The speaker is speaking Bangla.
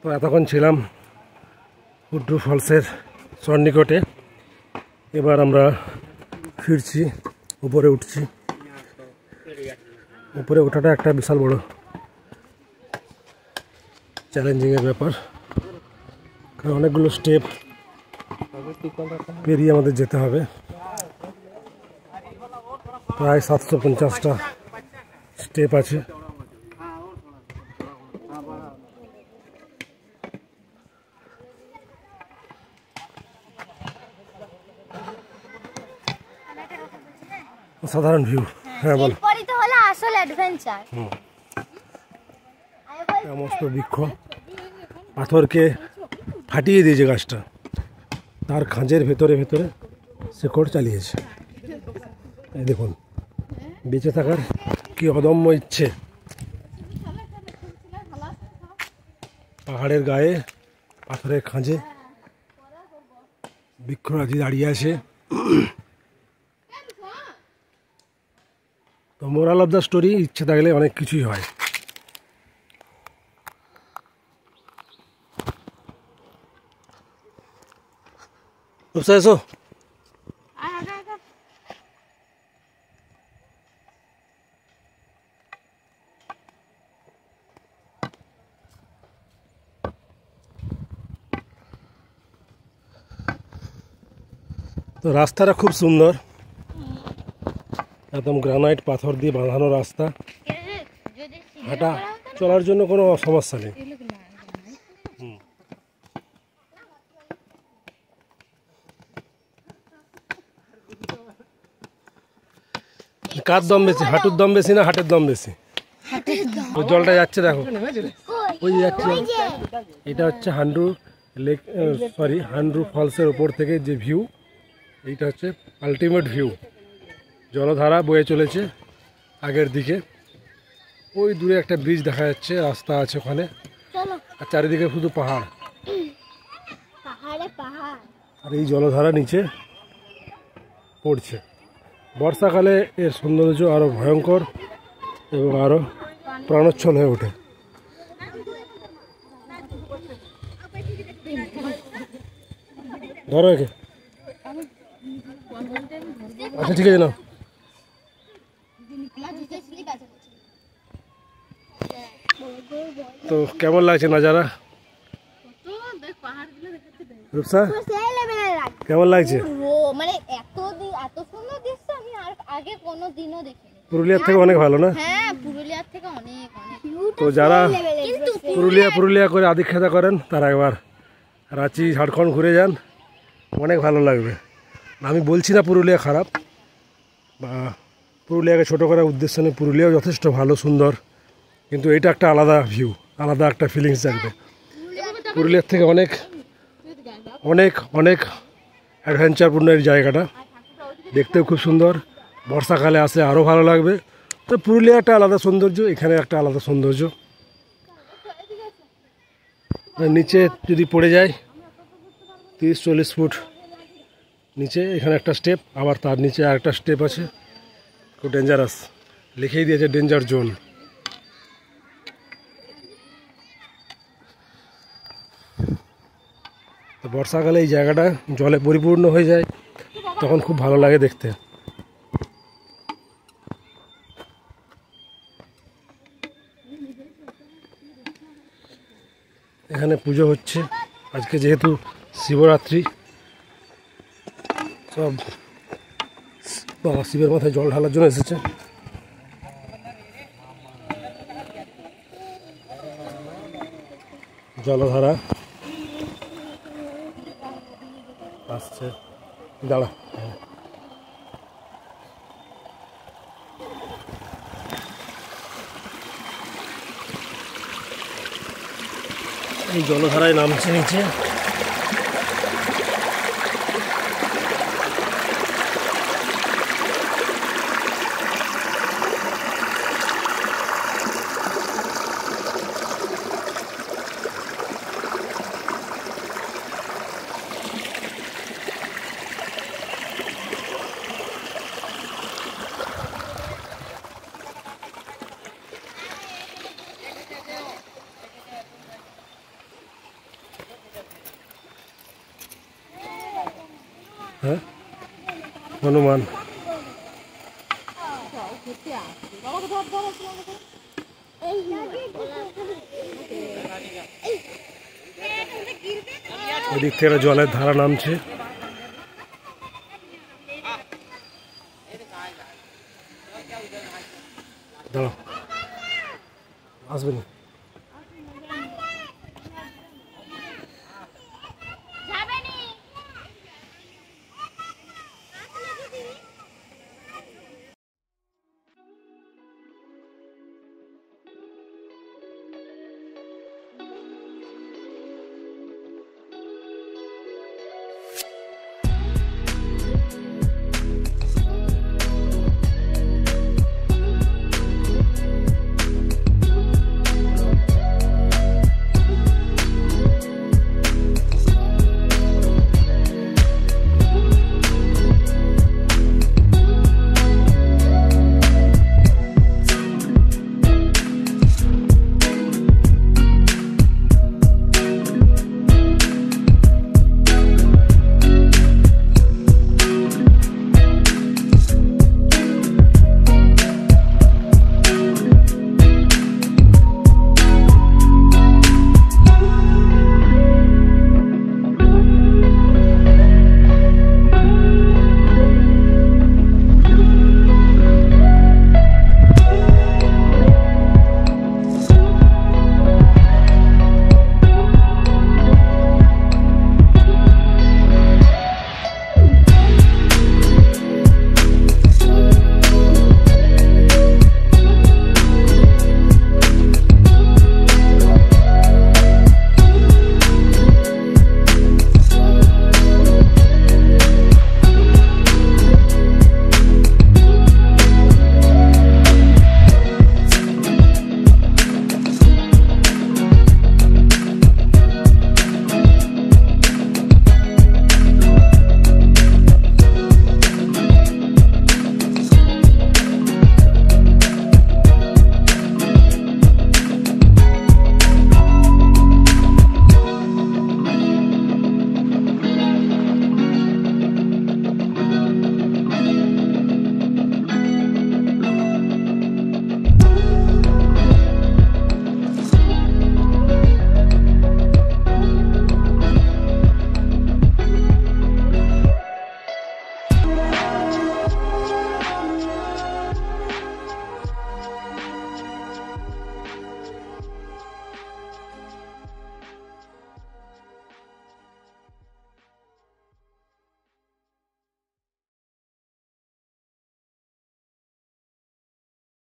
তো এতক্ষণ ছিলাম হুড্রু ফলসের সন্নিকটে। এবার আমরা ফিরছি, উপরে উঠছি। উপরে ওঠাটা একটা বিশাল বড় চ্যালেঞ্জিংয়ের ব্যাপার, কারণ অনেকগুলো স্টেপ পেরিয়ে আমাদের যেতে হবে। প্রায় 750টা স্টেপ আছে। সাধারণ ভিউ। হ্যাঁ বল। এরপরই তো হলো আসল অ্যাডভেঞ্চার। সমস্ত বৃক্ষ পাথরকে ফাটিয়ে দিয়েছে গাছটা, তার খাঁজের ভেতরে ভেতরে শেকড় চালিয়েছে। এই দেখুন, বেঁচে থাকার কি অদম্য ইচ্ছে। পাহাড়ের গায়ে পাথরের খাঁজে বৃক্ষরাজি দাঁড়িয়ে আছে। তো মোরাল অফ দ্য স্টোরি, ইচ্ছে থাকলে অনেক কিছুই হয়। এসো। তো রাস্তাটা খুব সুন্দর, একদম গ্রানাইট পাথর দিয়ে বাঁধানো রাস্তা। হাঁটা চলার জন্য কোনো সমস্যা নেই। কার দম বেশি, হাঁটুর দম বেশি না হাটের দম বেশি? ওই জলটা যাচ্ছে দেখো, ওই যাচ্ছে। এটা হচ্ছে হান্ড্রু লেক, সরি হান্ড্রু ফলসের ওপর থেকে যে ভিউ, এইটা হচ্ছে আলটিমেট ভিউ। জলধারা বয়ে চলেছে আগের দিকে। ওই দূরে একটা ব্রিজ দেখা যাচ্ছে, রাস্তা আছে ওখানে, আর চারিদিকে শুধু পাহাড়। আর এই জলধারা নিচে পড়ছে। বর্ষাকালে এর সৌন্দর্য আরো ভয়ঙ্কর এবং আরো প্রাণোচ্ছল হয়ে ওঠে। ধরো একে। আচ্ছা ঠিক আছে না। তো কেমন লাগছে নাজারা রূপসা? কেমন লাগছে? মানে এত সুন্দর দৃশ্য আমি আর আগে কোনোদিনও দেখিনি। পুরুলিয়ার থেকে অনেক ভালো না? হ্যাঁ, পুরুলিয়ার থেকে অনেক অনেক। তো যারা পুরুলিয়া করে আদিখ্যাতা করেন, তারা একবার রাঁচি ঝাড়খণ্ড ঘুরে যান, অনেক ভালো লাগবে। আমি বলছি না পুরুলিয়া খারাপ, বা পুরুলিয়াকে ছোটো করার উদ্দেশ্য নেই। পুরুলিয়াও যথেষ্ট ভালো, সুন্দর, কিন্তু এটা একটা আলাদা ভিউ, আলাদা একটা ফিলিংস থাকবে। পুরুলিয়ার থেকে অনেক অনেক অনেক অ্যাডভেঞ্চারপূর্ণ এই জায়গাটা, দেখতেও খুব সুন্দর। বর্ষাকালে আসলে আরও ভালো লাগবে। তো পুরুলিয়া একটা আলাদা সৌন্দর্য, এখানে একটা আলাদা সৌন্দর্য। নিচে যদি পড়ে যায় 30-40 ফুট নিচে, এখানে একটা স্টেপ, আবার তার নিচে আর একটা স্টেপ আছে। খুব ডেঞ্জারাস, লিখেই দিয়েছে ডেঞ্জার জোন। তো বর্ষাকালে এই জায়গাটা জলে পরিপূর্ণ হয়ে যায়, তখন খুব ভালো লাগে দেখতে। এখানে পুজো হচ্ছে আজকে, যেহেতু শিবরাত্রি। সব বাবা শিবের মাথায় জল ঢালার জন্য এসেছে। জলধারা আসছে, দাঁড়া। এই জলধারায় নামছে নিচে। হ্যাঁ হনুমান। ওদিক থেকে জলের ধারা নামছে।